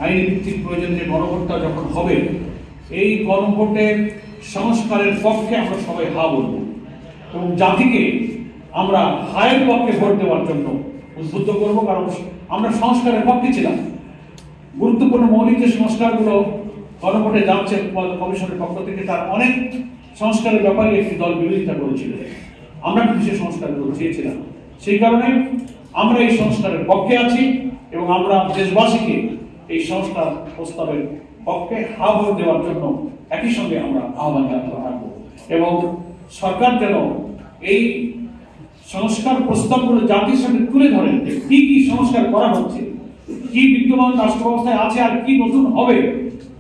আইনি ভিত্তিক প্রয়োজনে গণভোটটা যখন হবে, এই গণভোটের সংস্কারের পক্ষে আমরা সবাই হা বলব এবং জাতিকে আমরা হায়ের পক্ষে ভোট দেওয়ার জন্য উদ্বুদ্ধ করব। কারণ আমরা সংস্কারের পক্ষে ছিলাম। গুরুত্বপূর্ণ মৌলিক যে সংস্কারগুলো গণভোটে যাচ্ছে কমিশনের পক্ষ থেকে, তার অনেক সংস্কারের ব্যাপারে একটি দল বিরোধিতা করেছিল। আমরা বিশেষ সংস্কারগুলো চেয়েছিলাম। সেই কারণে আমরা এই সংস্কারের পক্ষে আছি এবং আমরা দেশবাসীকে এই সংস্কার প্রস্তাবের পক্ষে হা ভোট দেওয়ার জন্য একই সঙ্গে আমরা আহ্বান জানাতে থাকবো এবং সরকার যেন এই সংস্কার প্রস্তাবগুলো জাতির সামনে তুলে ধরেন যে কি কি সংস্কার করা হচ্ছে, কি বিদ্যমান রাষ্ট্র ব্যবস্থায় আছে আর কি নতুন হবে,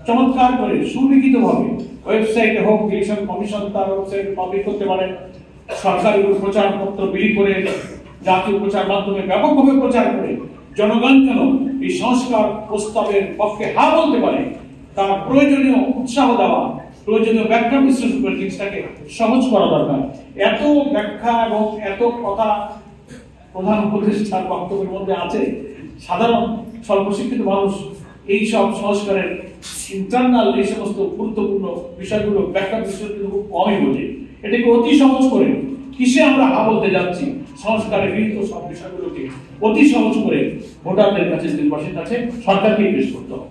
চমৎকার করে সুলিখিতভাবে ওয়েবসাইটে হোক, ইলেকশন কমিশন তার ওয়েবসাইট পাবলিশ করতে পারেন, সরকারি প্রচারপত্র বিলি করে জাতীয় প্রচার মাধ্যমে ব্যাপকভাবে প্রচার করে জনগণ যেন এই সংস্কার প্রস্তাবের পক্ষে হা বলতে পারে, তার প্রয়োজনীয় উৎসাহ দেওয়া, প্রয়োজনীয় ব্যাখ্যা বিশ্লেষণ করে জিনিসটাকে সহজ করা দরকার। এত ব্যাখ্যা এবং এত কথা প্রধান উপদেষ্টার বক্তব্যের মধ্যে আছে, সাধারণ স্বল্প শিক্ষিত মানুষ এই সব সংস্কারের ইন্টারনাল এই সমস্ত গুরুত্বপূর্ণ বিষয়গুলো ব্যাখ্যা বিশ্লেষণ খুব কমই বোঝে। এটাকে অতি সহজ করে কিসে আমরা হা বলতে যাচ্ছি, সংস্কারের বিহিত সব বিষয়গুলোকে অতি সহজ করে ভোটারদের কাছে, দেশবাসীর কাছে সরকারকে পেশ করতে হবে।